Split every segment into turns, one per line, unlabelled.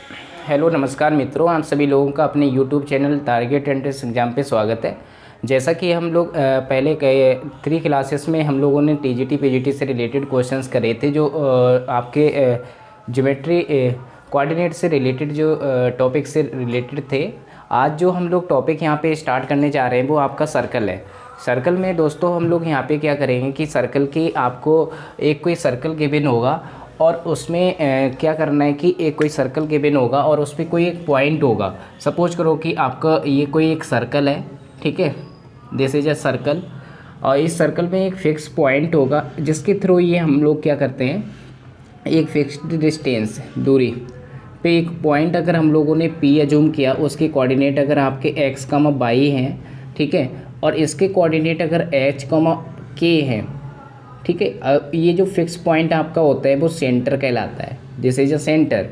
Hello नमस्कार मित्रों, आप सभी लोगों का अपने YouTube channel target entrance exam पे स्वागत है। जैसा कि हम लोग पहले कई 3 क्लासेस में हम लोगों ने टीजीटी पीजीटी से रिलेटेड क्वेश्चंस करे थे, जो आपके ज्योमेट्री कोऑर्डिनेट से रिलेटेड जो टॉपिक से रिलेटेड थे। आज जो हम लोग टॉपिक यहाँ पे स्टार्ट करने जा रहे हैं वो आपका सर्कल है। सर्कल में दोस्तों हम लोग यहाँ पे क्या करेंगे कि सर्कल की आपको एक कोई सर्कल गिवन होगा और उसमें क्या करना है कि एक कोई सर्कल गिवन होगा और उस पर कोई एक पॉइंट होगा। सपोज करो कि आपका ये कोई एक सर्कल है, ठीक है, दिस इज अ सर्कल, और इस सर्कल में एक फिक्स पॉइंट होगा जिसके थ्रू ये हम लोग क्या करते हैं, एक फिक्स्ड डिस्टेंस दूरी पे एक पॉइंट अगर हम लोगों ने P अज्यूम किया, उसके कोऑर्डिनेट अगर आपके x, y हैं, ठीक है, और इसके कोऑर्डिनेट अगर h, k हैं, ठीक है। ये जो फिक्स पॉइंट आपका होता है वो सेंटर कहलाता है। This is a centre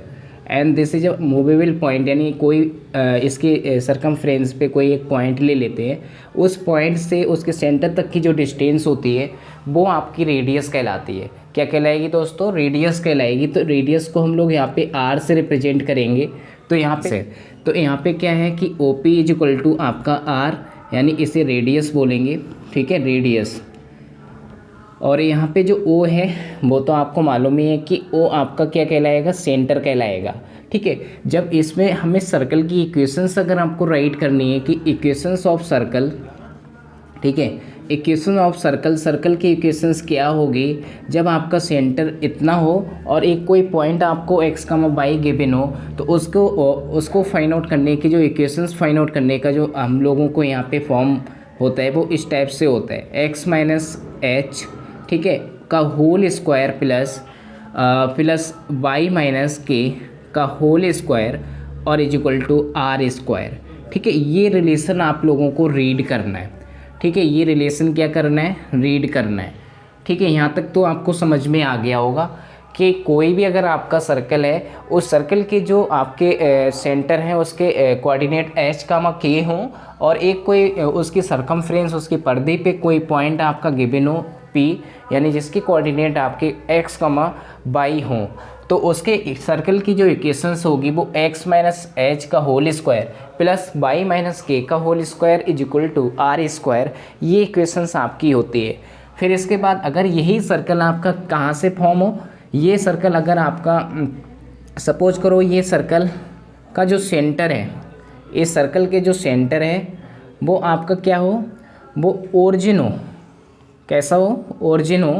and this is a movable point, यानी कोई इसके सरकमफ्रेंस पे कोई एक पॉइंट ले लेते हैं, उस पॉइंट से उसके सेंटर तक की जो डिस्टेंस होती है वो आपकी रेडियस कहलाती है। क्या कहलाएगी दोस्तों? रेडियस कहलाएगी। तो रेडियस को हम लोग यहाँ पे r से रिप्रेजेंट करेंगे। तो यहाँ पे क्या है कि OP इज इक्वल टू आपका r, यानी इसे रेडियस बोलेंगे, ठीक है, रेडियस। और यहाँ पे जो O है वो तो आपको मालूम ही है कि O आपका क्या कहलाएगा, सेंटर कहलाएगा, ठीक है। जब इसमें हमें सर्कल की इक्वेशंस अगर आपको राइट करनी है कि इक्वेशंस ऑफ सर्कल, ठीक है, इक्वेशन ऑफ सर्कल, सर्कल की इक्वेशंस क्या होगी जब आपका सेंटर इतना हो और एक कोई पॉइंट आपको x, y गिवन हो, तो उसको फाइंड आउट करने की जो इक्वेशंस फाइंड आउट करने का जो हम लोगों को यहाँ पे फॉर्म होता है वो इस टाइप से होता है, x माइनस h, ठीक है, का whole square plus y minus k का होल स्क्वायर और is equal to r square, ठीक है। ये रिलेशन आप लोगों को रीड करना है, ठीक है, ये रिलेशन क्या करना है, रीड करना है, ठीक है। यहाँ तक तो आपको समझ में आ गया होगा कि कोई भी अगर आपका सर्कल है, उस सर्कल के जो आपके सेंटर हैं उसके कोऑर्डिनेट h, k हों और एक कोई उसकी सरकमफ्रेंस, उसके पर्दे पे कोई पॉइंट आपका गिवन हो P, यानी जिसके कोऑर्डिनेट आपके x, y हों, तो उसके सर्कल की जो इक्वेशंस होगी वो x माइनस h का whole square plus y minus k का whole square is equal to r square, ये इक्वेशंस आपकी होती है। फिर इसके बाद अगर यही सर्कल आपका कहाँ से फॉर्म हो, ये सर्कल अगर आपका सपोज करो ये सर्कल का जो सेंटर है, इस सर्कल के जो सेंटर है वो आपका क्या हो, वो ओरिजिन हो, कैसा हो, ओरिजिन हो,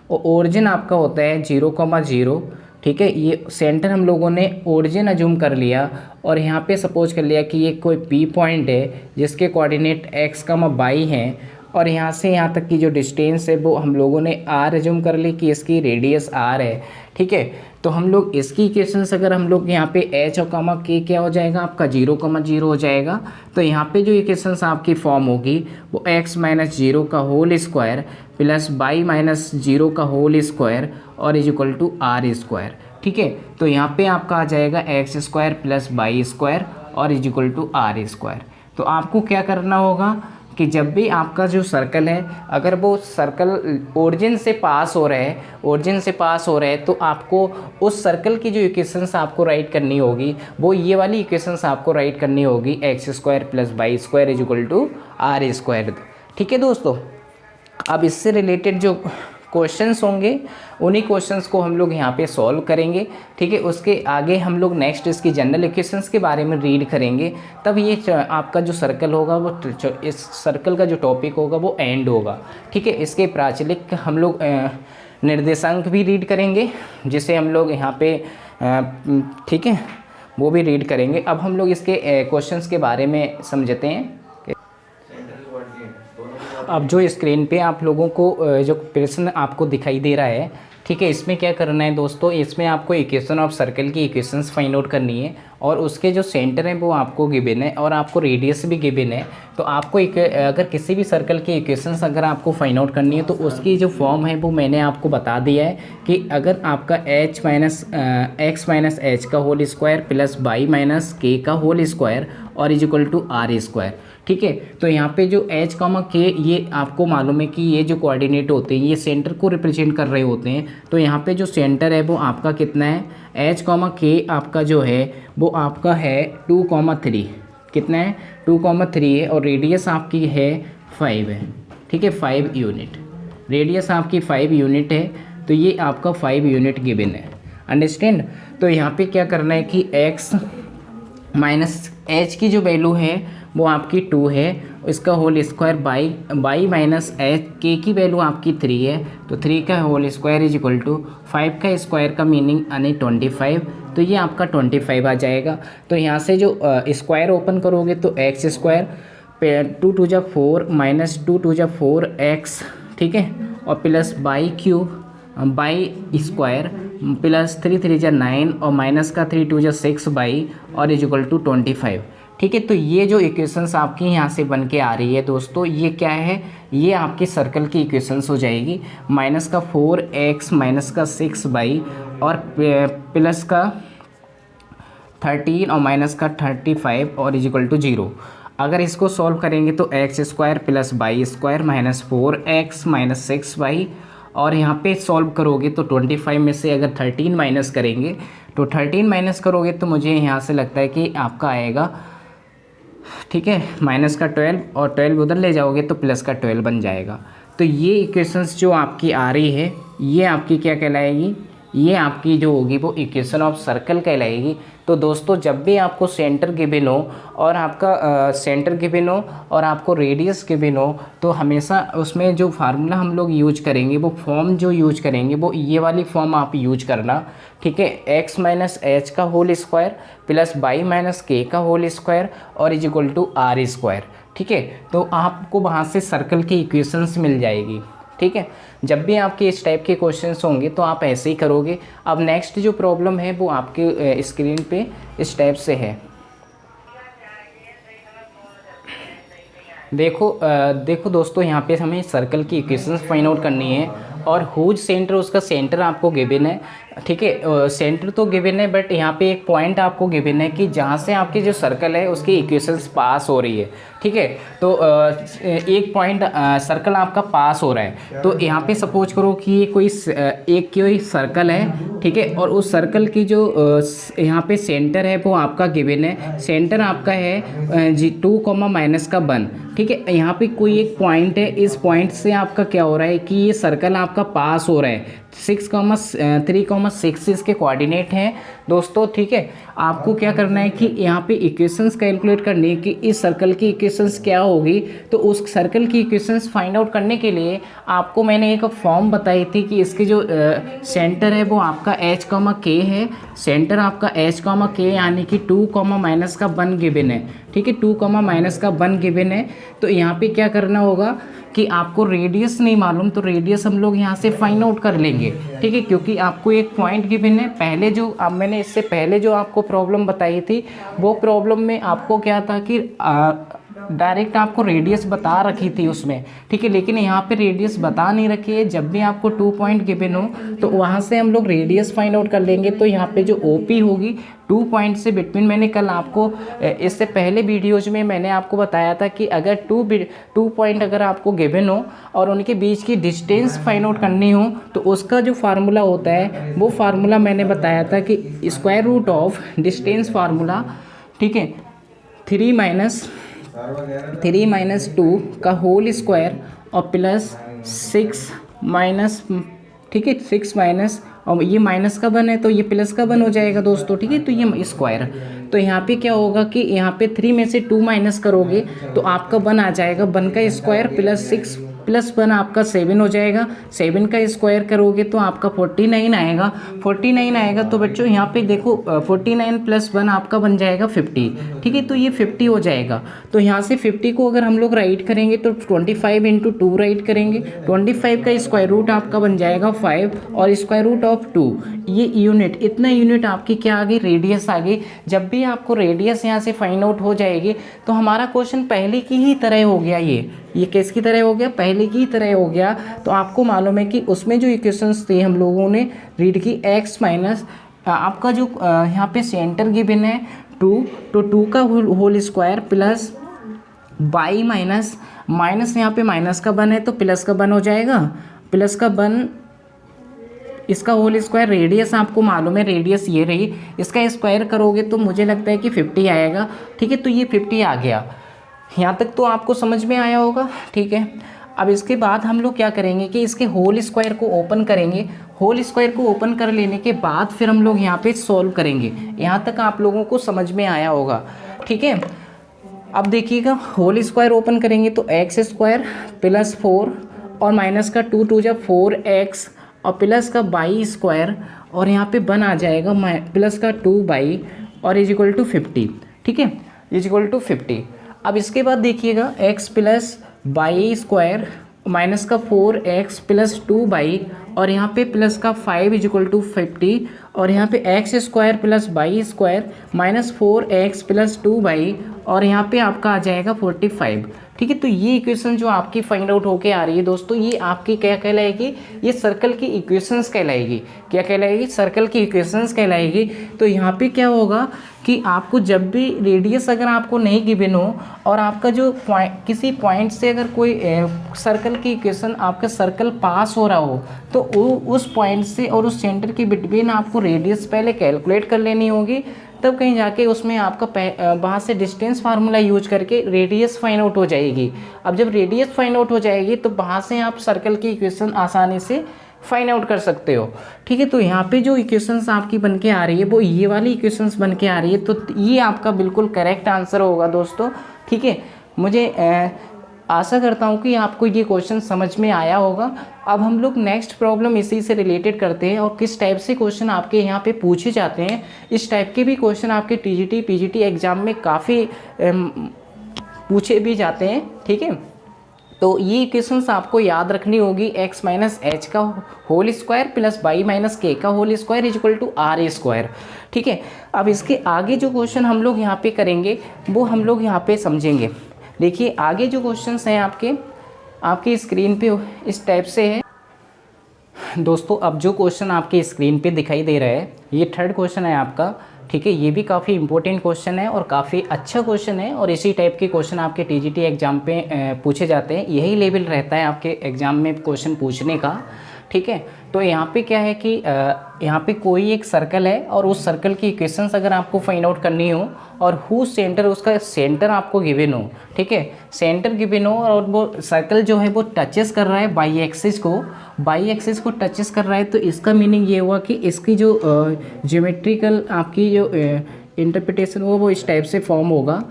और ओरिजिन आपका होता है 0,0, ठीक है। ये सेंटर हम लोगों ने ओरिजिन अज्यूम कर लिया और यहाँ पे सपोज कर लिया कि ये कोई P पॉइंट है जिसके कोऑर्डिनेट x, y हैं, और यहाँ से यहाँ तक की जो डिस्टेंस है वो हम लोगों ने r अज्यूम कर ली कि इसकी रेडियस r है, ठीक है। तो हम लोग इसकी इक्वेशंस अगर हम लोग यहाँ पे h और k क्या हो जाएगा आपका 0,0 हो जाएगा। तो यहाँ पे जो इक्वेशंस आपकी फॉर्म होगी वो x माइनस 0 का whole square plus y minus 0 का होल स्क्वायर और is equal to r square, ठीक है। तो यहाँ पे आपका आ जाएगा x square plus y square और is equal to r square. तो आपको क्या करना होगा कि जब भी आपका जो सर्कल है, अगर वो सर्कल ओरिजिन से पास हो रहा है, तो आपको उस सर्कल की जो इक्वेशंस आपको राइट करनी होगी वो ये वाली इक्वेशंस आपको राइट करनी होगी, x square plus y square is equal to r square, ठीक है दोस्तों। अब इससे रिलेटेड जो क्वेश्चंस होंगे उन्हीं क्वेश्चंस को हम लोग यहाँ पे सॉल्व करेंगे, ठीक है। उसके आगे हम लोग नेक्स्ट इसकी जनरल इक्वेशंस के बारे में रीड करेंगे, तब ये आपका जो सर्कल होगा वो इस सर्कल का जो टॉपिक होगा वो एंड होगा, ठीक है। इसके प्राचलिक हम लोग निर्देशांक भी रीड करेंगे, जिसे हम लोग यहाँ पे ठीक है वो भी रीड करेंगे। अब हम लोग इसके क्वेश्चंस के बारे में समझते हैं। अब जो स्क्रीन पे आप लोगों को जो प्रश्न आपको दिखाई दे रहा है, ठीक है, इसमें क्या करना है दोस्तों, इसमें आपको इक्वेशन ऑफ सर्कल की इक्वेशंस फाइंड आउट करनी है और उसके जो सेंटर है वो आपको गिवन है और आपको रेडियस भी गिवन है। तो आपको अगर किसी भी सर्कल की इक्वेशंस अगर आपको फाइंड आउट करनी है तो उसकी जो फॉर्म है वो मैंने आपको बता दिया है कि अगर आपका x माइनस h का whole square plus y minus k का होल स्क्वायर और is equal to R square. ठीक है, तो यहाँ पे जो एच कॉमा के ये आपको मालूम है कि ये जो कोऑर्डिनेट होते हैं ये सेंटर को रिप्रेजेंट कर रहे होते हैं। तो यहाँ पे जो सेंटर है वो आपका कितना है, एच कॉमा के आपका जो है वो आपका है 2,3। कितना है, 2,3 है और रेडियस आपकी है 5 है। ठीक है, 5 यूनिट, रेडियस आपकी 5 यूनिट है। तो ये आपका 5 यूनिट गिवन है, अंडरस्टैंड। तो यहाँ पे क्या करना है कि x माइनस एच की जो वैल्यू है वो आपकी 2 है, इसका whole square y minus H K की वैल्यू आपकी 3 है, तो 3 का whole square is equal to 5 का स्क्वायर का मीनिंग यानी 25। तो ये आपका 25 आ जाएगा। तो यहाँ से जो स्क्वायर ओपन करोगे तो एक्स स्क्वायर 2 2 जा 4 माइनस 2 2 जा 4x, ठीक है, और plus by cube by square plus 3 3 जा 9 और माइनस का 3 2 जा 6 बाई और इज इक्वल टू 25। ठीक है, तो ये जो इक्वेशंस आपकी यहाँ से बन के आ रही है दोस्तों, ये क्या है, ये आपके सर्कल की इक्वेशंस हो जाएगी। माइनस का 4x माइनस का 6 बाई और प्लस का 13 और माइनस का 35 और इज इक्वल टू 0। अगर इसको सॉल्व करेंगे तो x square plus by square minus 4x minus 6 by, और यहाँ पे सॉल्व करोगे तो 25 में से अगर 13 माइनस करेंगे तो 13 माइनस करोगे तो मुझे यहाँ से लगता है कि आपका आएगा, ठीक है, माइनस का 12 और 12 उधर ले जाओगे तो प्लस का 12 बन जाएगा। तो ये इक्वेशंस जो आपकी आ रही है ये आपकी क्या कहलाएगी, ये आपकी जो होगी वो इक्वेशन ऑफ सर्कल कहलाएगी। तो दोस्तों जब भी आपको सेंटर गिवन हो और आपका सेंटर गिवन हो और आपको रेडियस गिवन हो तो हमेशा उसमें जो फार्मूला हम लोग यूज करेंगे वो फॉर्म जो यूज करेंगे वो ये वाली फॉर्म आप यूज करना। ठीक है, x माइनस एच का whole square plus y minus K का होल स्क्वायर और is equal to R square. ठीक है, तो आपको वहाँ से सर्कल की इक्वेशंस मिल जाएगी। ठीक है, जब भी आपके इस टाइप के क्वेश्चंस होंगे तो आप ऐसे ही करोगे। अब नेक्स्ट जो प्रॉब्लम है वो आपके स्क्रीन पे इस टाइप से है। देखो दोस्तों, यहाँ पे हमें सर्कल की इक्वेशंस फाइंड आउट करनी है और हुज सेंटर, उसका सेंटर आपको गिवन है। ठीक है, सेंटर तो गिवन है बट यहाँ पे एक पॉइंट आपको गिवन है कि जहाँ से आपकी जो सर्कल है उसकी इक्वेशंस पास हो रही है। ठीक है, तो एक पॉइंट सर्कल आपका पास हो रहा है। तो यहाँ पे सपोज करो कि ये कोई सर्कल है, ठीक है, और उस सर्कल की जो यहाँ पे सेंटर है वो आपका गिवन है। सेंटर आपका है 2 माइनस का 1। ठीक है, यहाँ पे कोई एक पॉइंट है, इस पॉइंट से आपका क्या हो रहा है कि ये सर्कल आपका पास हो रहा है। 6,3,6 इसके कोऑर्डिनेट हैं दोस्तों। ठीक है, आपको क्या करना है कि यहाँ पे इक्वेशंस कैलकुलेट करने की, इस सर्कल की इक्वेशंस क्या होगी, तो उस सर्कल की इक्वेशंस फाइंड आउट करने के लिए आपको मैंने एक फॉर्म बताई थी कि इसके जो सेंटर है वो आपका h, k है। सेंटर आपका h, k यानी कि 2, माइनस का 1 गिवन है। ठीक है, 2, माइनस का 1 गिवन है। तो यहाँ पे क्या करना होगा कि आपको रेडियस नहीं मालूम तो रेडियस हम लोग यहाँ से फाइंड आउट कर लेंगे। ठीक है, क्योंकि आपको एक पॉइंट गिवन है। पहले जो मैंने इससे पहले जो आपको प्रॉब्लम बताई थी वो प्रॉब्लम में आपको क्या था कि डायरेक्ट आपको रेडियस बता रखी थी उसमें। ठीक है, लेकिन यहाँ पे रेडियस बता नहीं रखी है। जब भी आपको 2 पॉइंट गिवन हो तो वहाँ से हम लोग रेडियस फाइंड आउट कर लेंगे। तो यहाँ पे जो OP होगी 2 पॉइंट से बिटवीन, मैंने कल आपको इससे पहले वीडियोज में मैंने आपको बताया था कि अगर 2 पॉइंट अगर आपको गिवन हो और उनके बीच की डिस्टेंस फाइंड आउट करनी हो तो उसका जो फार्मूला होता है वो फार्मूला मैंने बताया था कि square root of distance formula. ठीक है, 3 माइनस 2 का होल स्क्वायर और प्लस 6 माइनस, ठीक है, 6 माइनस, और ये माइनस का 1 है तो ये प्लस का 1 हो जाएगा दोस्तों। ठीक है, तो ये स्क्वायर, तो यहाँ पे क्या होगा कि यहाँ पे 3 में से 2 माइनस करोगे तो आपका 1 आ जाएगा। 1 का स्क्वायर प्लस 6 प्लस 1 आपका 7 हो जाएगा। 7 का स्क्वायर करोगे तो आपका 49 आएगा। 49 आएगा तो बच्चों यहाँ पे देखो 49 प्लस 1 आपका बन जाएगा 50। ठीक है, तो ये 50 हो जाएगा। तो यहाँ से 50 को अगर हम लोग राइट करेंगे तो 25 × 2 राइट करेंगे। 25 का स्क्वायर रूट आपका बन जाएगा 5 और स्क्वायर रूट ऑफ 2, ये यूनिट, इतना यूनिट आपकी क्या आ गई, रेडियस आ गई। जब भी आपको रेडियस यहाँ से फाइंड आउट हो जाएगी तो हमारा क्वेश्चन पहले की ही तरह हो गया। ये किसकी तरह हो गया, पहले की तरह हो गया। तो आपको मालूम है कि उसमें जो इक्वेशंस थे हम लोगों ने रीड की x माइनस आपका जो यहाँ पे सेंटर गिवन है 2, तो 2 का whole square plus y minus यहाँ पे माइनस का 1 है तो प्लस का 1 हो जाएगा, प्लस का 1 इसका होल स्क्वायर। रेडियस आपको मालूम है, रेडियस ये रही, इसका स्क्वायर करोगे तो मुझे लगता है कि 50 आएगा। ठीक है, तो ये 50 आ गया। यहाँ तक तो आपको समझ में आया होगा। ठीक है, अब इसके बाद हम लोग क्या करेंगे कि इसके होल स्क्वायर को ओपन करेंगे। होल स्क्वायर को ओपन कर लेने के बाद फिर हम लोग यहाँ पे सॉल्व करेंगे। यहाँ तक आप लोगों को समझ में आया होगा। ठीक है, अब देखिएगा, होल स्क्वायर ओपन करेंगे तो एक्स स्क्वायर प्लस 4 और माइनस का 2 2 जब 4x और प्लस का बाई स्क्वायर और यहाँ पे 1 आ जाएगा प्लस का 2 बाई और इज इक्वल टू 50। ठीक है, इज इक्वल टू 50। अब इसके बाद देखिएगा x plus by square minus का 4x प्लस 2 बाई और यहाँ पे प्लस का 5 इज इक्वल टू 50 और यहाँ पे x square plus by square minus 4x plus 2 by और यहाँ पे आपका आ जाएगा 45। ठीक है, तो ये इक्वेशन जो आपकी फाइंड आउट होके आ रही है दोस्तों, ये आपकी क्या कहलाएगी, ये सर्कल की इक्वेशंस कहलाएगी। क्या कहलाएगी, सर्कल की इक्वेशंस कहलाएगी। तो यहाँ पे क्या होगा कि आपको जब भी रेडियस अगर आपको नहीं गिवन हो और आपका जो किसी पॉइंट से अगर कोई सर्कल की इक्वेशन आपका सर्कल पास हो रहा हो तो उस पॉइंट से और उस सेंटर के बिटवीन आपको रेडियस पहले कैलकुलेट कर लेनी होगी, तब कहीं जाके उसमें आपका वहाँ से डिस्टेंस फार्मूला यूज करके रेडियस फाइंड आउट हो जाएगी। अब जब रेडियस फाइंड आउट हो जाएगी तो वहाँ से आप सर्कल की इक्वेशन आसानी से फाइंड आउट कर सकते हो। ठीक है, तो यहाँ पे जो इक्वेशंस आपकी बन के आ रही है वो ये वाली इक्वेशंस बन के आ रही है, तो ये आपका बिल्कुल करेक्ट आंसर होगा दोस्तों। ठीक है, मुझे आशा करता हूँ कि आपको ये क्वेश्चन समझ में आया होगा। अब हम लोग नेक्स्ट प्रॉब्लम इसी से रिलेटेड करते हैं और किस टाइप से क्वेश्चन आपके यहाँ पे पूछे जाते हैं। इस टाइप के भी क्वेश्चन आपके टीजीटी पीजीटी एग्जाम में काफ़ी पूछे भी जाते हैं। ठीक है, तो ये इक्वेशंस आपको याद रखनी होगी, x माइनस एच का whole square plus y minus K का whole square is equal to R square. ठीक है, अब इसके आगे जो क्वेश्चन हम लोग यहाँ पे करेंगे वो हम लोग यहाँ पे समझेंगे। देखिए, आगे जो क्वेश्चंस हैं आपके स्क्रीन पे इस टाइप से है दोस्तों। अब जो क्वेश्चन आपके स्क्रीन पे दिखाई दे रहा है ये थर्ड क्वेश्चन है आपका। ठीक है, ये भी काफ़ी इंपॉर्टेंट क्वेश्चन है और काफ़ी अच्छा क्वेश्चन है और इसी टाइप के क्वेश्चन आपके टीजीटी एग्जाम पे पूछे जाते हैं। यही लेवल रहता है आपके एग्ज़ाम में क्वेश्चन पूछने का। ठीक है, तो यहाँ पे क्या है कि यहाँ पे कोई एक सर्कल है और उस सर्कल की इक्वेशंस अगर आपको फाइंड आउट करनी हो और हु सेंटर, उसका सेंटर आपको गिवन हो। ठीक है, सेंटर गिवन हो और वो सर्कल जो है वो टचेस कर रहा है बाई एक्सिस को टचेस कर रहा है, तो इसका मीनिंग ये हुआ कि इसकी जो ज्योमेट्रिकल आपकी जो इंटरप्रिटेशन हो वो इस टाइप से फॉर्म होगा।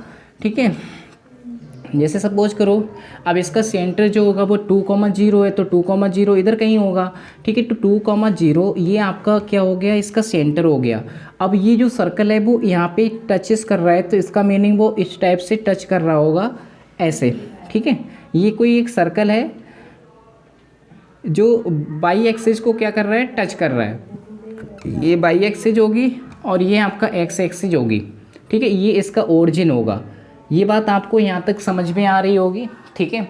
ठीक है, जैसे सपोज करो अब इसका सेंटर जो होगा वो 2,0 है तो 2,0 इधर कहीं होगा। ठीक है, तो 2,0 ये आपका क्या हो गया, इसका सेंटर हो गया। अब ये जो सर्कल है वो यहाँ पे टचेस कर रहा है, तो इसका मीनिंग वो इस टाइप से टच कर रहा होगा ऐसे। ठीक है, ये कोई एक सर्कल है जो बाई एक्सिस को क्या कर रहा है, टच कर रहा है। ये बाई एक्सिस होगी और ये आपका एक्स एक्सिस होगी। ठीक है, ये इसका ओरिजिन होगा। ये बात आपको यहाँ तक समझ में आ रही होगी। ठीक है,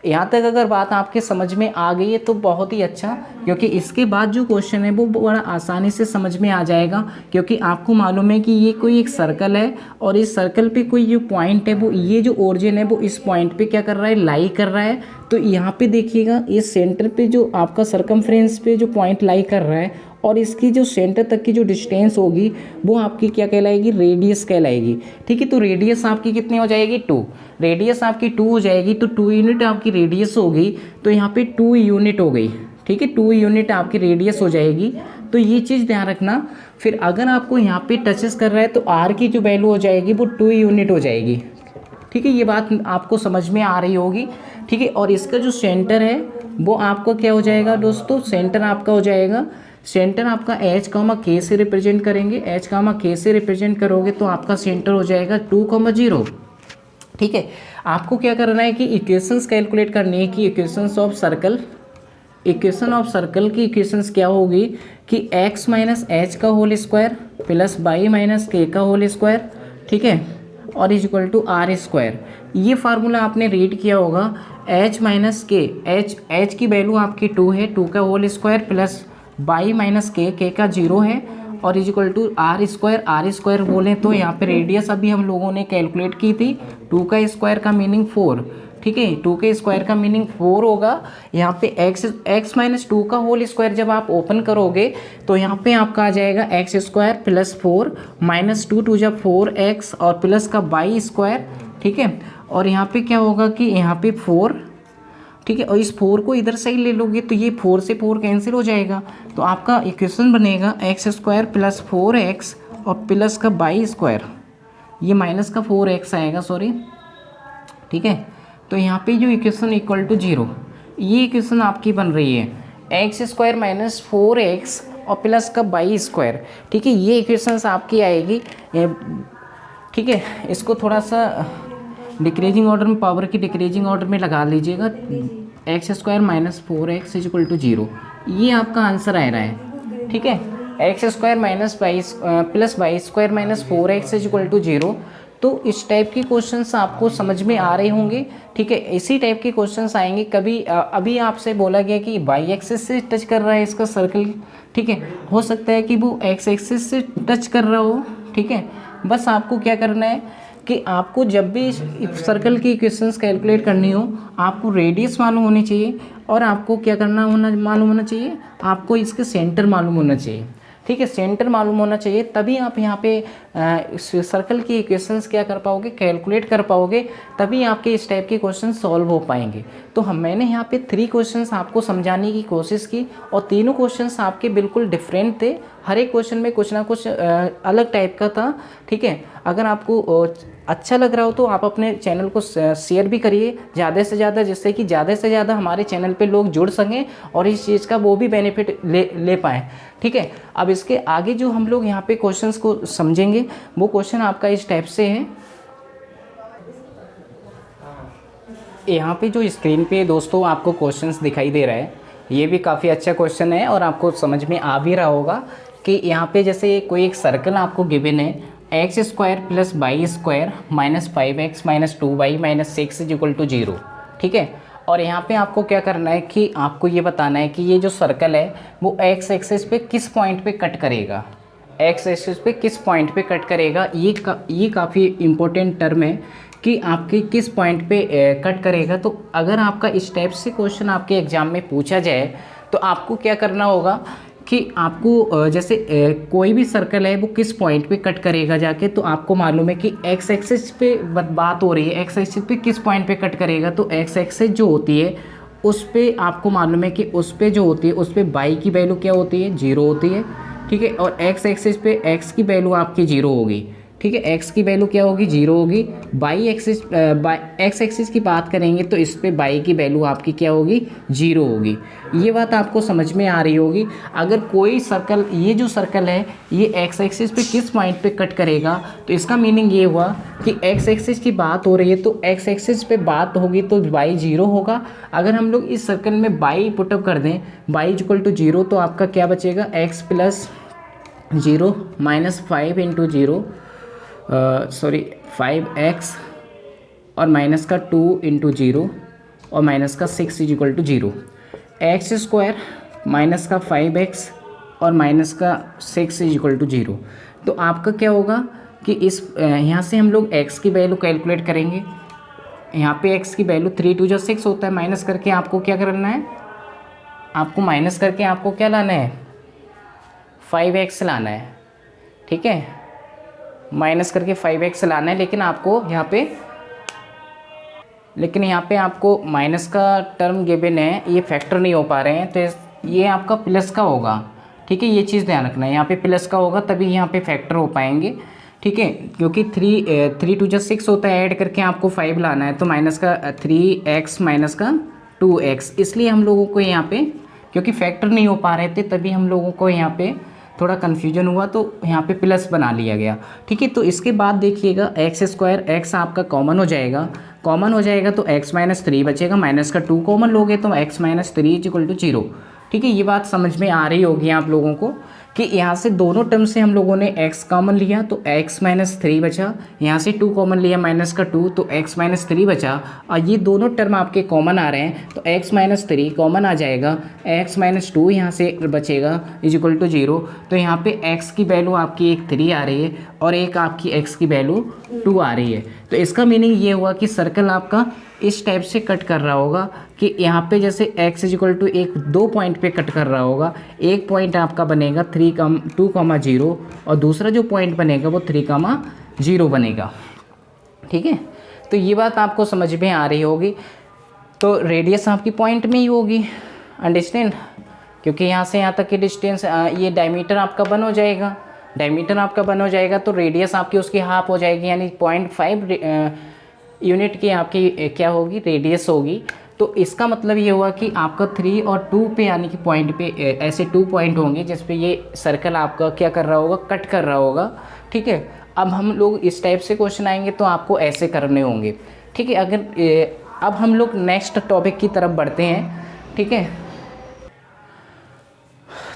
यहाँ तक अगर बात आपके समझ में आ गई है तो बहुत ही अच्छा, क्योंकि इसके बाद जो क्वेश्चन है वो बड़ा आसानी से समझ में आ जाएगा, क्योंकि आपको मालूम है कि ये कोई एक सर्कल है और इस सर्कल पे कोई जो पॉइंट है वो ये जो ओरिजिन है वो इस पॉइंट पे क्या कर रहा है, लाई कर रहा है। तो यहाँ पे देखिएगा इस सेंटर पे जो आपका सर्कमफ्रेंस पे जो पॉइंट लाई कर रहा है और इसकी जो सेंटर तक की जो डिस्टेंस होगी वो आपकी क्या कहलाएगी, रेडियस कहलाएगी। ठीक है, तो रेडियस आपकी कितनी हो जाएगी, 2। रेडियस आपकी 2 हो जाएगी, तो 2 यूनिट आपकी रेडियस होगी, तो यहाँ पे 2 यूनिट हो गई। ठीक है, 2 यूनिट आपकी रेडियस हो जाएगी। तो ये चीज़ ध्यान रखना। फिर अगर आपको यहाँ पे टचेस कर रहा है तो आर की जो वैल्यू हो जाएगी वो 2 यूनिट हो जाएगी। ठीक है, ये बात आपको समझ में आ रही होगी। ठीक है, और इसका जो सेंटर है वो आपका क्या हो जाएगा दोस्तों, सेंटर आपका हो जाएगा, सेंटर आपका एच कामा के से रिप्रेजेंट करेंगे। एच कामा के से रिप्रेजेंट करोगे तो आपका सेंटर हो जाएगा 2,0। ठीक है, आपको क्या करना है कि इक्वेशंस कैलकुलेट करनी है कि equations of circle, equation of circle की इक्वेशंस क्या होगी कि x माइनस एच का whole square plus y minus K का होल स्क्वायर। ठीक है, और is equal to R square. ये फार्मूला आपने रीड किया होगा, h माइनस के, एच की वैल्यू आपकी 2 है, 2 का whole square plus y minus K का 0 है और is equal to R square बोलें तो यहाँ पे रेडियस अभी हम लोगों ने कैलकुलेट की थी, 2 का स्क्वायर का मीनिंग 4, ठीक है, 2 के स्क्वायर का मीनिंग 4 होगा। यहाँ पे x माइनस 2 का होल स्क्वायर जब आप ओपन करोगे तो यहाँ पे आपका आ जाएगा X square plus 4 minus 2 two जब 4x और प्लस का वाई स्क्वायर, ठीक है। और यहाँ पे क्या होगा कि यहाँ पे 4, ठीक है, और इस 4 को इधर से ही ले लोगे तो ये 4 से 4 कैंसिल हो जाएगा, तो आपका इक्वेशन बनेगा एक्स स्क्वायर प्लस 4x और प्लस का वाई स्क्वायर, ये माइनस का 4x आएगा, सॉरी, ठीक है। तो यहाँ पे जो इक्वेशन इक्वल टू 0, ये इक्वेशन आपकी बन रही है एक्स स्क्वायर माइनस 4x और प्लस का वाई स्क्वायर, ठीक है, ये इक्वेशंस आपकी आएगी, ठीक है। इसको थोड़ा सा डिक्रीजिंग ऑर्डर में, पावर की डिक्रीजिंग ऑर्डर में लगा लीजिएगा, X square minus 4x is equal to 0, ये आपका आंसर आ रहा है, ठीक है। X square minus Y plus Y square minus 4x is equal to 0। तो इस टाइप की क्वेश्चंस आपको समझ में आ रहे होंगे, ठीक है। इसी टाइप के क्वेश्चंस आएंगे कभी, अभी आपसे बोला गया कि वाई एक्सिस से टच कर रहा है इसका सर्कल, ठीक है, हो सकता है कि वो एक्स एक्सिस से टच कर रहा हो, ठीक है। बस आपको क्या करना है कि आपको जब भी सर्कल की इक्वेशंस कैलकुलेट करनी हो, आपको रेडियस मालूम होनी चाहिए और आपको क्या करना मालूम होना चाहिए, आपको इसके सेंटर मालूम होना चाहिए, ठीक है, सेंटर मालूम होना चाहिए, तभी आप यहाँ पे सर्कल की इक्वेशंस क्या कर पाओगे, कैलकुलेट कर पाओगे, तभी आपके इस टाइप के क्वेश्चन सॉल्व हो पाएंगे। तो मैंने यहाँ पे 3 क्वेश्चंस आपको समझाने की कोशिश की और तीनों क्वेश्चंस आपके बिल्कुल डिफरेंट थे, हर एक क्वेश्चन में कुछ ना कुछ अलग टाइप का था, ठीक है। अगर आपको अच्छा लग रहा हो तो आप अपने चैनल को शेयर भी करिए ज़्यादा से ज़्यादा, जिससे कि ज़्यादा से ज़्यादा हमारे चैनल पे लोग जुड़ सकें और इस चीज़ का वो भी बेनिफिट ले पाएँ, ठीक है। अब इसके आगे जो हम लोग यहाँ पे क्वेश्चंस को समझेंगे, वो क्वेश्चन आपका इस टाइप से है। यहाँ पे जो स्क्रीन पे दोस्तों आपको क्वेश्चंस दिखाई दे रहा है, ये भी काफ़ी अच्छा क्वेश्चन है और आपको समझ में आ भी रहा होगा कि यहाँ पे जैसे कोई एक सर्कल आपको गिवन है, X square plus Y square minus 5x minus 2y minus 6 is equal to 0, ठीक है। और यहाँ पे आपको क्या करना है कि आपको ये बताना है कि ये जो सर्कल है वो एक्स एक्सिस पे किस पॉइंट पे कट करेगा, एक्स एक्सिस पे किस पॉइंट पे कट करेगा, ये काफ़ी इम्पोर्टेंट टर्म है कि आपके किस पॉइंट पे कट करेगा। तो अगर आपका इस टाइप से क्वेश्चन आपके एग्ज़ाम में पूछा जाए तो आपको क्या करना होगा कि आपको जैसे कोई भी सर्कल है वो किस पॉइंट पे कट करेगा जाके, तो आपको मालूम है कि एक्स एक्सिस पे बात हो रही है, एक्स एक्सिस पे किस पॉइंट पे कट करेगा, तो एक्स एक्सिस जो होती है उस पे आपको मालूम है कि उस पे जो होती है उस पे वाई की वैल्यू क्या होती है, 0 होती है, ठीक है। और एक्स एक्सिस पे एक्स की वैल्यू आपकी 0 होगी, ठीक है, एक्स की वैल्यू क्या होगी, 0 होगी। वाई एक्सिस एक्स एक्सिस की बात करेंगे तो इस पे वाई की वैल्यू आपकी क्या होगी, 0 होगी। ये बात आपको समझ में आ रही होगी। अगर कोई सर्कल, ये जो सर्कल है ये एक्स एक्सिस पे किस पॉइंट पे कट करेगा, तो इसका मीनिंग ये हुआ कि एक्स एक्सिस की बात हो रही है तो एक्स एक्सिस पे बात होगी तो वाई 0 होगा। अगर हम लोग इस सर्कल में वाई पुटअप कर दें, वाई इक्वल टू 0, तो आपका क्या बचेगा, x plus 0 minus 5 into 0 5x और माइनस का 2 इंटू 0 और माइनस का 6 is equal to 0, X square minus का 5x और माइनस का 6 इज इक्वल टू 0। तो आपका क्या होगा कि इस यहाँ से हम लोग x की वैल्यू कैलकुलेट करेंगे। यहाँ पे x की वैल्यू 3 2 जा 6 होता है, माइनस करके आपको क्या करना है, आपको माइनस करके आपको क्या लाना है, 5x लाना है, ठीक है, माइनस करके 5x लाना है। लेकिन यहाँ पे आपको माइनस का टर्म गिवन है, ये फैक्टर नहीं हो पा रहे हैं, तो ये आपका प्लस का होगा, ठीक है, ये चीज़ ध्यान रखना है, यहाँ पे प्लस का होगा तभी यहाँ पे फैक्टर हो पाएंगे, ठीक है, क्योंकि 3 2 जा 6 होता है, ऐड करके आपको 5 लाना है, तो माइनस का 3x माइनस का 2x, इसलिए हम लोगों को यहाँ पे क्योंकि फैक्टर नहीं हो पा रहे थे तभी हम लोगों को यहाँ पे थोड़ा कन्फ्यूजन हुआ, तो यहाँ पे प्लस बना लिया गया, ठीक है। तो इसके बाद देखिएगा एक्स स्क्वायर, एक्स आपका कॉमन हो जाएगा तो x माइनस 3 बचेगा, माइनस का 2 कॉमन लोगे तो x minus 3 is equal to 0, ठीक है। ये बात समझ में आ रही होगी आप लोगों को। कि यहाँ से दोनों टर्म से हम लोगों ने x कॉमन लिया तो x माइनस 3 बचा, यहाँ से 2 कॉमन लिया माइनस का 2 तो x माइनस 3 बचा, और ये दोनों टर्म आपके कॉमन आ रहे हैं तो x माइनस 3 कॉमन आ जाएगा, x माइनस 2 यहाँ से बचेगा इज इक्वल टू 0। तो यहाँ पे x की वैल्यू आपकी एक 3 आ रही है और एक आपकी x की वैल्यू 2 आ रही है। तो इसका मीनिंग ये हुआ कि सर्कल आपका इस टाइप से कट कर रहा होगा कि यहाँ पे जैसे x इज इक्वल टू एक 2 पॉइंट पे कट कर रहा होगा, एक पॉइंट आपका बनेगा 2,0 और दूसरा जो पॉइंट बनेगा वो 3,0 बनेगा। ठीक है, तो ये बात आपको समझ में आ रही होगी। तो रेडियस आपकी पॉइंट में ही होगी, अंडरस्टैंड, क्योंकि यहाँ से यहाँ तक की डिस्टेंस ये डायमीटर आपका बन हो जाएगा, डायमीटर आपका बन हो जाएगा तो रेडियस आपकी उसकी हाफ हो जाएगी, यानी 0.5 यूनिट की आपकी क्या होगी, रेडियस होगी। तो इसका मतलब ये हुआ कि आपका 3 और 2 पे यानी कि पॉइंट पे ऐसे 2 पॉइंट होंगे जिस पे ये सर्कल आपका क्या कर रहा होगा, कट कर रहा होगा। ठीक है, अब हम लोग इस टाइप से क्वेश्चन आएंगे तो आपको ऐसे करने होंगे। ठीक है, अब हम लोग नेक्स्ट टॉपिक की तरफ बढ़ते हैं। ठीक है,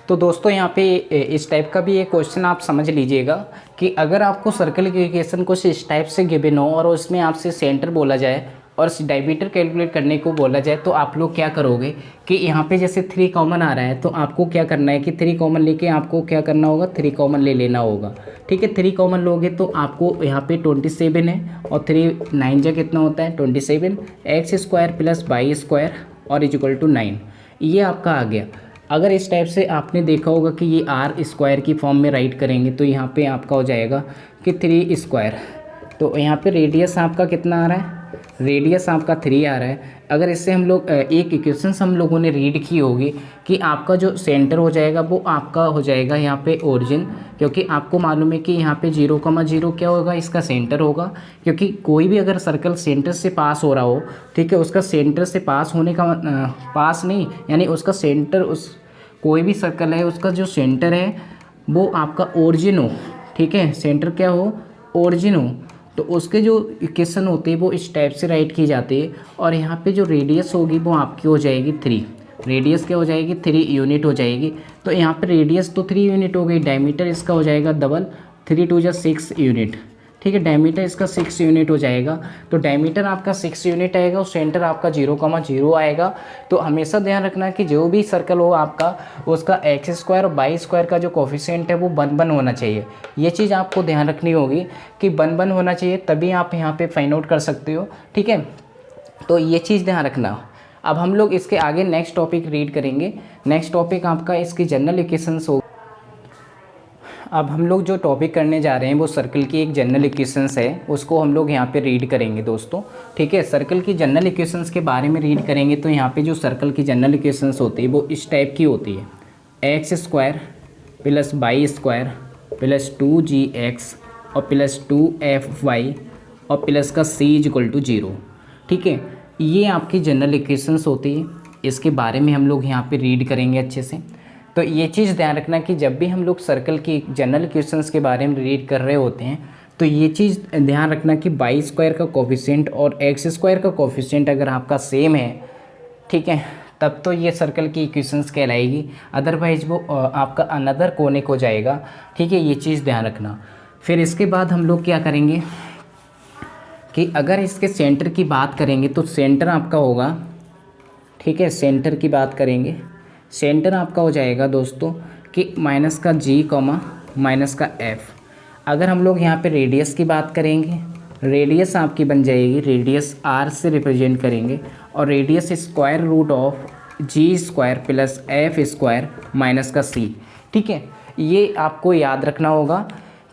तो दोस्तों यहाँ पे इस टाइप का भी एक क्वेश्चन आप समझ लीजिएगा कि अगर आपको सर्कल की इक्वेशन कुछ इस टाइप से गिवन हो और उसमें आपसे सेंटर बोला जाए और डायमीटर कैलकुलेट करने को बोला जाए तो आप लोग क्या करोगे कि यहाँ पे जैसे 3 कॉमन आ रहा है तो आपको क्या करना है कि 3 कॉमन लेके आपको क्या करना होगा, 3 कॉमन ले लेना होगा। ठीक है, 3 कॉमन लोगे तो आपको यहाँ पे 27 है और 3 9 जा कितना होता है 27, X square plus Y square और इज इक्वल टू 9, ये आपका आ गया। अगर इस टाइप से आपने देखा होगा कि ये आर स्क्वायर की फॉर्म में राइट करेंगे तो यहाँ पे आपका हो जाएगा कि 3 स्क्वायर। तो यहाँ पे रेडियस आपका कितना आ रहा है, रेडियस आपका 3 आ रहा है। अगर इससे हम लोग एक इक्वेशन हम लोगों ने रीड की होगी कि आपका जो सेंटर हो जाएगा वो आपका हो जाएगा यहाँ पे ओरिजिन, क्योंकि आपको मालूम है कि यहाँ पे 0,0 क्या होगा, इसका सेंटर होगा। क्योंकि कोई भी अगर सर्कल सेंटर से पास हो रहा हो, ठीक है, उसका सेंटर से पास होने का पास नहीं, यानी उसका सेंटर, उस कोई भी सर्कल है उसका जो सेंटर है वो आपका ओरिजिन हो। ठीक है, सेंटर क्या हो, ओरिजिन हो, तो उसके जो इक्वेशन होते हैं वो इस टाइप से राइट की जाती है। और यहाँ पे जो रेडियस होगी वो आपकी हो जाएगी 3, रेडियस क्या हो जाएगी 3 यूनिट हो जाएगी। तो यहाँ पे रेडियस तो 3 यूनिट हो गई, डायमीटर इसका हो जाएगा डबल, 3 2 जा 6 यूनिट। ठीक है, डायमीटर इसका 6 यूनिट हो जाएगा। तो डायमीटर आपका 6 यूनिट आएगा और सेंटर आपका 0,0 आएगा। तो हमेशा ध्यान रखना कि जो भी सर्कल हो आपका उसका एक्स स्क्वायर और वाई स्क्वायर का जो कोफिशिएंट है वो 1 होना चाहिए। ये चीज़ आपको ध्यान रखनी होगी कि 1 होना चाहिए, तभी आप यहाँ पे फाइंड आउट कर सकते हो। ठीक है, तो ये चीज़ ध्यान रखना। अब हम लोग इसके आगे नेक्स्ट टॉपिक रीड करेंगे। नेक्स्ट टॉपिक आपका इसकी जनरल इक्वेशंस हो। अब हम लोग जो टॉपिक करने जा रहे हैं वो सर्कल की एक जनरल इक्वेशंस है, उसको हम लोग यहाँ पे रीड करेंगे दोस्तों। ठीक है, सर्कल की जनरल इक्वेशंस के बारे में रीड करेंगे तो यहाँ पे जो सर्कल की जनरल इक्वेशंस होती है वो इस टाइप की होती है, X square plus Y square plus 2gx और प्लस 2fy और प्लस का c इज इक्वल टू 0। ठीक है, ये आपकी जनरल इक्वेशंस होती है, इसके बारे में हम लोग यहाँ पे रीड करेंगे अच्छे से। तो ये चीज़ ध्यान रखना कि जब भी हम लोग सर्कल की जनरल इक्वेशंस के बारे में रीड कर रहे होते हैं तो ये चीज़ ध्यान रखना कि वाई स्क्वायर का कोफिशिएंट और एक्स स्क्वायर का कोफिशिएंट अगर आपका सेम है, ठीक है, तब तो ये सर्कल की इक्वेशंस कहलाएगी, अदरवाइज वो आपका अनदर कोनिक हो जाएगा। ठीक है, ये चीज़ ध्यान रखना। फिर इसके बाद हम लोग क्या करेंगे कि अगर इसके सेंटर की बात करेंगे तो सेंटर आपका होगा, ठीक है, सेंटर की बात करेंगे, सेंटर आपका हो जाएगा दोस्तों कि माइनस का g कॉमा माइनस का f। अगर हम लोग यहाँ पे रेडियस की बात करेंगे, रेडियस आपकी बन जाएगी, रेडियस r से रिप्रेजेंट करेंगे और radius square root of g square plus f square minus का c। ठीक है, ये आपको याद रखना होगा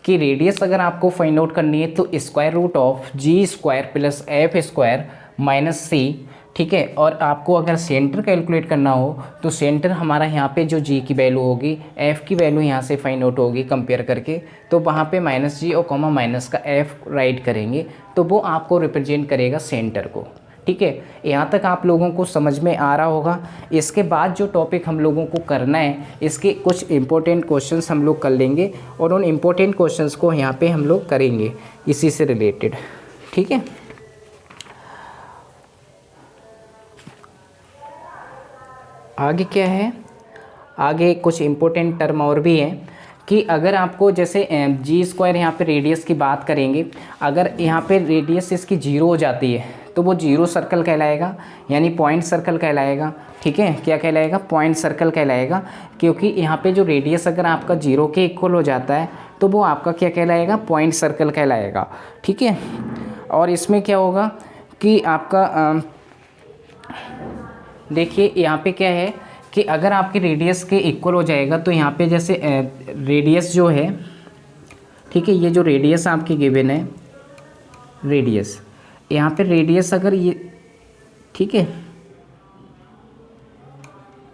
कि रेडियस अगर आपको फाइंड आउट करनी है तो square root of g square plus f square minus c। ठीक है, और आपको अगर सेंटर कैलकुलेट करना हो तो सेंटर हमारा यहाँ पे जो g की वैल्यू होगी, f की वैल्यू यहाँ से फाइंड आउट होगी कंपेयर करके, तो वहाँ पे माइनस जी और कॉमा माइनस का f राइट करेंगे तो वो आपको रिप्रेजेंट करेगा सेंटर को। ठीक है, यहाँ तक आप लोगों को समझ में आ रहा होगा। इसके बाद जो टॉपिक हम लोगों को करना है, इसके कुछ इंपॉर्टेंट क्वेश्चंस हम लोग कर लेंगे और उन इम्पोर्टेंट क्वेश्चंस को यहाँ पे हम लोग करेंगे इसी से रिलेटेड। ठीक है, आगे क्या है, आगे कुछ इम्पोर्टेंट टर्म और भी हैं कि अगर आपको जैसे जी स्क्वायर यहाँ पे रेडियस की बात करेंगे, अगर यहाँ पे रेडियस इसकी 0 हो जाती है तो वो 0 सर्कल कहलाएगा, यानी पॉइंट सर्कल कहलाएगा। ठीक है, क्या कहलाएगा? पॉइंट सर्कल कहलाएगा, क्योंकि यहाँ पे जो रेडियस अगर आपका 0 के इक्वल हो जाता है तो वो आपका क्या कहलाएगा? पॉइंट सर्कल कहलाएगा। ठीक है, और इसमें क्या होगा कि आपका देखिए यहाँ पे क्या है कि अगर आपकी रेडियस के इक्वल हो जाएगा तो यहाँ पे जैसे रेडियस जो है, ठीक है, ये जो रेडियस आपकी गिवन है, रेडियस, यहाँ पे रेडियस अगर ये, ठीक है,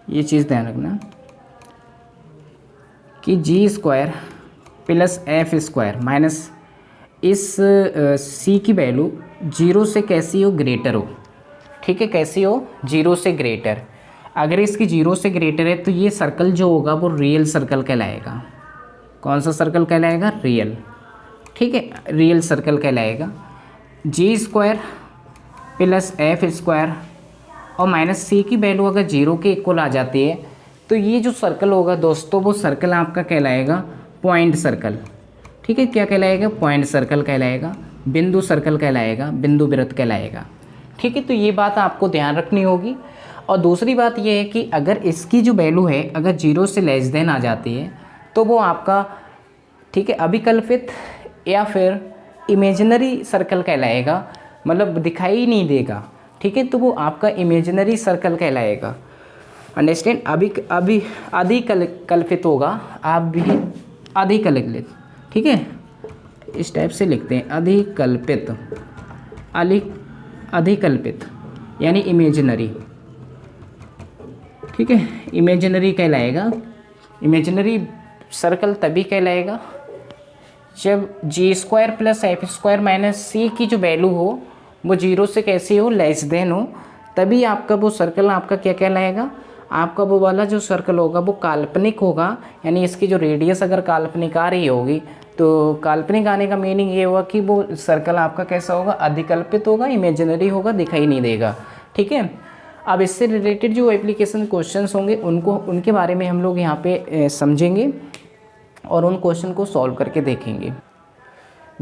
ये चीज़ ध्यान रखना कि G square plus F square minus इस सी की वैल्यू 0 से कैसी हो? ग्रेटर हो। ठीक है, कैसी हो? 0 से ग्रेटर। अगर इसकी 0 से ग्रेटर है तो ये सर्कल जो होगा वो रियल सर्कल कहलाएगा। कौन सा सर्कल कहलाएगा? रियल। ठीक है, रियल सर्कल कहलाएगा। जी स्क्वायर प्लस एफ स्क्वायर और माइनस सी की वैल्यू अगर 0 के इक्वल आ जाती है तो ये जो सर्कल होगा दोस्तों, वो सर्कल आपका कहलाएगा पॉइंट सर्कल। ठीक है, क्या कहलाएगा? पॉइंट सर्कल कहलाएगा, बिंदु सर्कल कहलाएगा, बिंदु वृत्त कहलाएगा। ठीक है, तो ये बात आपको ध्यान रखनी होगी। और दूसरी बात ये है कि अगर इसकी जो वैल्यू है अगर 0 से लेस देन आ जाती है तो वो आपका, ठीक है, अभिकल्पित या फिर इमेजिनरी सर्कल कहलाएगा, मतलब दिखाई ही नहीं देगा। ठीक है, तो वो आपका इमेजिनरी सर्कल कहलाएगा। अंडरस्टैंड? अभी अधिकल्पित होगा, आप भी अधिकल्पित। ठीक है, इस टाइप से लिखते हैं, अधिकल्पित, अधिकल्पित यानी इमेजिनरी। ठीक है, इमेजिनरी कहलाएगा। इमेजिनरी सर्कल तभी कहलाएगा जब g square plus F square minus c की जो वैल्यू हो वो 0 से कैसी हो? लेस देन हो। तभी आपका वो सर्कल आपका क्या कहलाएगा? आपका वो वाला जो सर्कल होगा वो काल्पनिक होगा, यानी इसकी जो रेडियस अगर काल्पनिक आ रही होगी तो काल्पनिक आने का मीनिंग ये हुआ कि वो सर्कल आपका कैसा होगा? अधिकल्पित होगा, इमेजिनरी होगा, दिखाई नहीं देगा। ठीक है, अब इससे रिलेटेड जो एप्लीकेशन क्वेश्चंस होंगे उनके बारे में हम लोग यहाँ पे समझेंगे और उन क्वेश्चन को सॉल्व करके देखेंगे।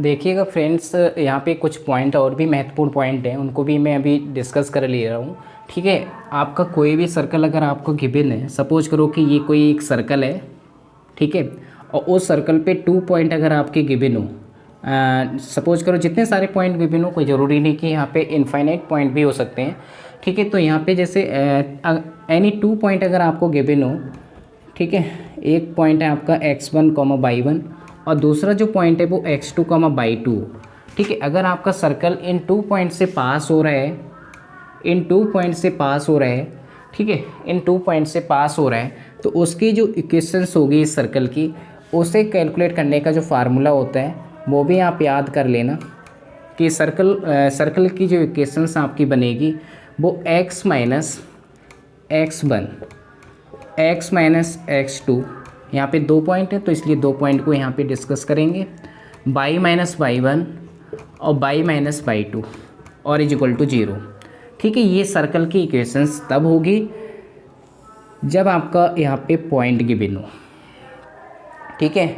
देखिएगा फ्रेंड्स, यहाँ पे कुछ पॉइंट और भी महत्वपूर्ण पॉइंट हैं, उनको भी मैं अभी डिस्कस कर ले रहा हूँ। ठीक है, आपका कोई भी सर्कल अगर आपको गिवन है, सपोज करो कि ये कोई एक सर्कल है, ठीक है, और उस सर्कल पे 2 पॉइंट अगर आपके गिवन हो, सपोज करो जितने सारे पॉइंट गिवन हो, कोई ज़रूरी नहीं कि यहाँ पे इनफाइनाइट पॉइंट भी हो सकते हैं। ठीक है, तो यहाँ पे जैसे एनी 2 पॉइंट अगर आपको गिवन हो, ठीक है, एक पॉइंट है आपका x1, y1 और दूसरा जो पॉइंट है वो x2, y2। ठीक है, अगर आपका सर्कल इन 2 पॉइंट से पास हो रहा है, इन 2 पॉइंट से पास हो रहा है, ठीक है, इन 2 पॉइंट से पास हो रहा है, तो उसकी जो इक्वेशंस होगी इस सर्कल की, उसे कैलकुलेट करने का जो फार्मूला होता है वो भी आप याद कर लेना कि सर्कल की जो इक्वेशंस आपकी बनेगी वो x minus x1, x minus x2, यहाँ पे 2 पॉइंट है तो इसलिए 2 पॉइंट को यहाँ पे डिस्कस करेंगे, y माइनस y1 और y माइनस y2 और इज इक्वल टू 0। ठीक है, ये सर्कल की इक्वेशंस तब होगी जब आपका यहाँ पे पॉइंट गिवन हो। ठीक है,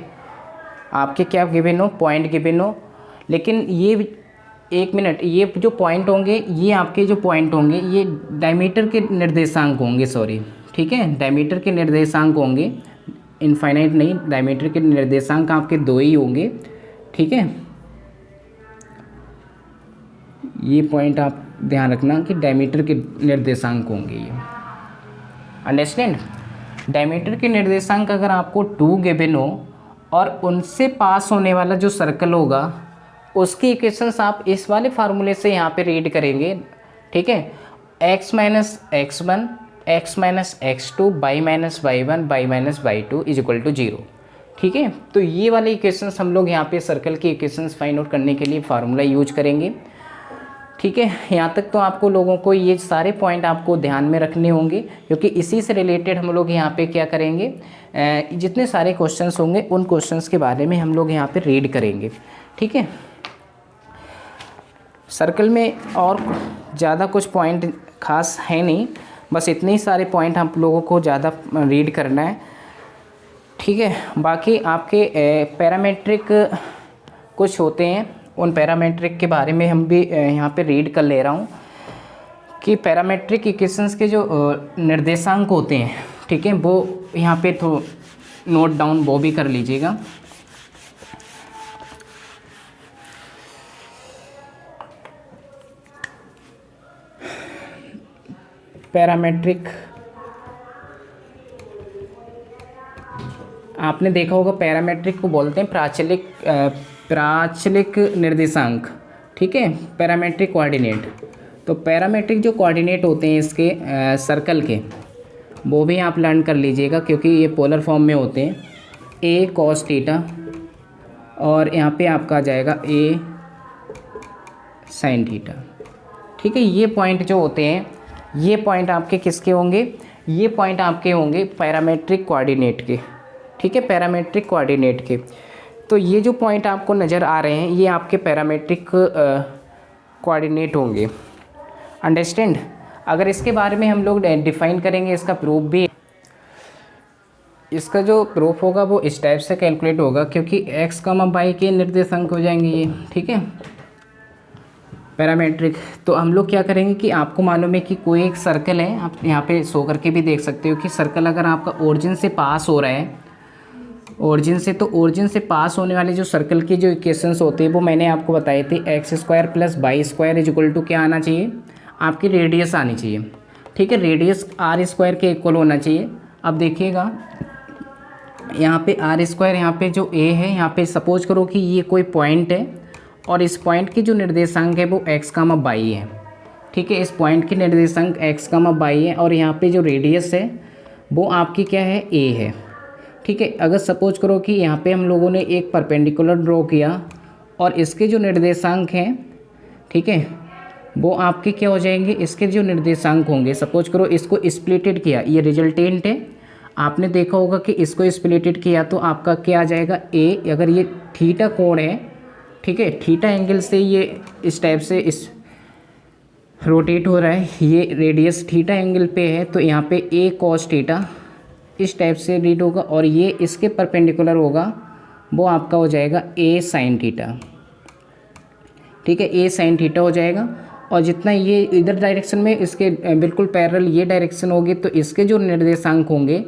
आपके क्या गिवन हो? पॉइंट गिवन हो। लेकिन ये 1 मिनट, ये जो पॉइंट होंगे, ये आपके जो पॉइंट होंगे ये डायमीटर के निर्देशांक होंगे, सॉरी। ठीक है, डायमीटर के निर्देशांक होंगे, इनफाइनाइट नहीं, डायमीटर के निर्देशांक आपके 2 ही होंगे। ठीक है, ये पॉइंट आप ध्यान रखना कि डायमीटर के निर्देशांक होंगे ये। अंडरस्टैंड? डायमीटर के निर्देशांक अगर आपको 2 गिवन हो और उनसे पास होने वाला जो सर्कल होगा उसकी इक्वेशंस आप इस वाले फार्मूले से यहाँ पे रीड करेंगे। ठीक है, x minus x1, x minus x2, y minus y1, y minus y2 is equal to 0। ठीक है, तो ये वाले इक्वेशंस हम लोग यहाँ पे सर्कल की इक्वेशंस फाइंड आउट करने के लिए फार्मूला यूज करेंगे। ठीक है, यहाँ तक तो आपको लोगों को ये सारे पॉइंट आपको ध्यान में रखने होंगे, क्योंकि इसी से रिलेटेड हम लोग यहाँ पे क्या करेंगे, जितने सारे क्वेश्चंस होंगे उन क्वेश्चंस के बारे में हम लोग यहाँ पे रीड करेंगे। ठीक है, सर्कल में और ज़्यादा कुछ पॉइंट खास है नहीं, बस इतने ही सारे पॉइंट आप लोगों को ज़्यादा रीड करना है। ठीक है। बाकी आपके पैरामेट्रिक कुछ होते हैं, उन पैरामेट्रिक के बारे में हम भी यहाँ पे रीड कर ले रहा हूँ कि पैरामेट्रिक इक्वेशंस के जो निर्देशांक होते हैं, ठीक है, वो यहाँ पे तो नोट डाउन वो भी कर लीजिएगा। पैरामेट्रिक आपने देखा होगा, पैरामेट्रिक को बोलते हैं प्राचलिक निर्देशांक, ठीक है, पैरामेट्रिक कोऑर्डिनेट। तो पैरामेट्रिक जो कोऑर्डिनेट होते हैं इसके सर्कल के, वो भी आप लर्न कर लीजिएगा क्योंकि ये पोलर फॉर्म में होते हैं। ए कॉस थीटा और यहाँ पे आपका आ जाएगा ए साइन थीटा, ठीक है। ये पॉइंट जो होते हैं, ये पॉइंट आपके किसके होंगे? ये पॉइंट आपके होंगे पैरामेट्रिक कोऑर्डिनेट के, ठीक है, पैरामेट्रिक कोऑर्डिनेट के। तो ये जो पॉइंट आपको नज़र आ रहे हैं ये आपके पैरामेट्रिक कोऑर्डिनेट होंगे। अंडरस्टैंड? अगर इसके बारे में हम लोग डिफाइन करेंगे, इसका प्रूफ भी, इसका जो प्रूफ होगा वो इस टाइप से कैलकुलेट होगा क्योंकि x, y के निर्देशांक हो जाएंगे ये, ठीक है, पैरामेट्रिक। तो हम लोग क्या करेंगे कि आपको मालूम है कि कोई एक सर्कल है, आप यहाँ पे शो करके भी देख सकते हो कि सर्कल अगर आपका ओरिजिन से पास हो रहा है, ओरिजिन से, तो ओरिजिन से पास होने वाले जो सर्कल की जो इक्वेशंस होते हैं वो मैंने आपको बताए थे। X square plus Y square is equal to क्या आना चाहिए? आपकी रेडियस आनी चाहिए, ठीक है, रेडियस आर स्क्वायर के इक्वल होना चाहिए। अब देखिएगा यहाँ पे आर स्क्वायर, यहाँ पे जो ए है, यहाँ पे सपोज करो कि ये कोई पॉइंट है और इस पॉइंट की जो निर्देशांक है वो एक्स कामा वाई है, ठीक है, इस पॉइंट की निर्देशांक एक्स कामा वाई है और यहाँ पे जो रेडियस है वो आपकी क्या है? ए है, ठीक है। अगर सपोज करो कि यहाँ पे हम लोगों ने एक परपेंडिकुलर ड्रॉ किया और इसके जो निर्देशांक हैं, ठीक है, वो आपके क्या हो जाएंगे? इसके जो निर्देशांक होंगे, सपोज करो इसको स्प्लिटेड किया, ये रिजल्टेंट है, आपने देखा होगा कि इसको स्प्लिटेड किया तो आपका क्या आ जाएगा? ए। अगर ये थीटा कोण है, ठीक है, थीटा एंगल से ये इस टाइप से इस रोटेट हो रहा है, ये रेडियस थीटा एंगल पे है, तो यहाँ पे ए कॉस थीटा इस टाइप से रीड होगा और ये इसके परपेंडिकुलर होगा, वो आपका हो जाएगा ए साइन थीटा, ठीक है, ए साइन थीटा हो जाएगा। और जितना ये इधर डायरेक्शन में इसके बिल्कुल पैरेलल ये डायरेक्शन होगी तो इसके जो निर्देशांक होंगे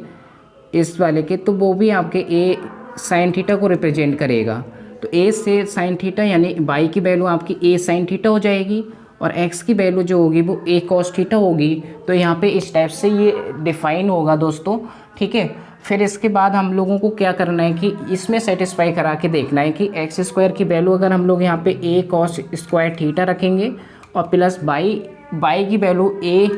इस वाले के, तो वो भी आपके ए साइन थीटा को रिप्रेजेंट करेगा। तो ए से साइन थीटा यानी वाई की वैल्यू आपकी ए साइन थीटा हो जाएगी और एक्स की वैल्यू जो होगी वो ए कॉस थीटा होगी। तो यहाँ पे इस टाइप से ये डिफाइन होगा दोस्तों, ठीक है। फिर इसके बाद हम लोगों को क्या करना है कि इसमें सेटिस्फाई करा के देखना है कि एक्स स्क्वायर की वैल्यू अगर हम लोग यहाँ पे ए कॉस स्क्वायर थीटा रखेंगे और प्लस बाई की वैल्यू ए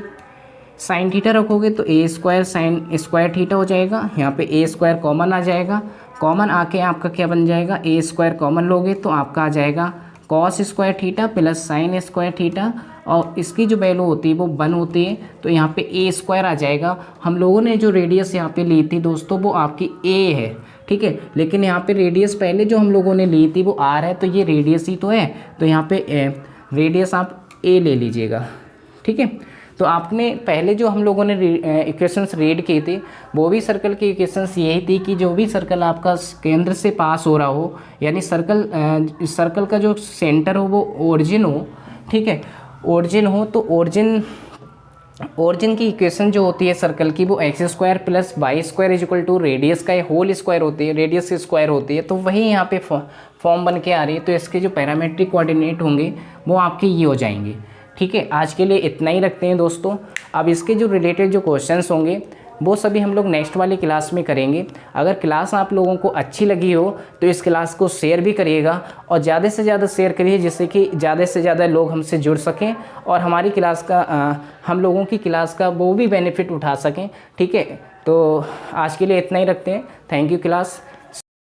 साइन थीटा रखोगे तो ए स्क्वायर साइन स्क्वायर थीटा हो जाएगा। यहाँ पे ए स्क्वायर कॉमन आ जाएगा, कॉमन आके आपका क्या बन जाएगा? ए स्क्वायर कॉमन लोगे तो आपका आ जाएगा cos square theta plus sine square theta और इसकी जो वैल्यू होती है वो 1 होती है, तो यहाँ पे ए स्क्वायर आ जाएगा। हम लोगों ने जो रेडियस यहाँ पे ली थी दोस्तों वो आपकी ए है, ठीक है, लेकिन यहाँ पे रेडियस पहले जो हम लोगों ने ली थी वो आर है, तो ये रेडियस ही तो है, तो यहाँ पे रेडियस आप ए ले लीजिएगा, ठीक है। तो आपने पहले जो हम लोगों ने इक्वेशंस रीड की थी वो भी सर्कल की इक्वेशंस यही थी कि जो भी सर्कल आपका केंद्र से पास हो रहा हो, यानी सर्कल का जो सेंटर हो वो ओरिजिन हो, ठीक है, ओरिजिन हो, तो ओरिजिन की इक्वेशन जो होती है सर्कल की वो X square plus Y square is equal to radius का होल स्क्वायर होती है, रेडियस स्क्वायर होती है, तो वही यहाँ पे फॉर्म बन के आ रही है। तो इसके जो पैरामेट्रिक कोऑर्डिनेट होंगे वो आपके ये हो जाएंगे, ठीक है। आज के लिए इतना ही रखते हैं दोस्तों। अब इसके जो रिलेटेड जो क्वेश्चंस होंगे वो सभी हम लोग नेक्स्ट वाली क्लास में करेंगे। अगर क्लास आप लोगों को अच्छी लगी हो तो इस क्लास को शेयर भी करिएगा और ज़्यादा से ज़्यादा शेयर करिए जिससे कि ज़्यादा से ज़्यादा लोग हमसे जुड़ सकें और हमारी क्लास का हम लोगों की क्लास का वो भी बेनिफिट उठा सकें, ठीक है। तो आज के लिए इतना ही रखते हैं। Thank you class.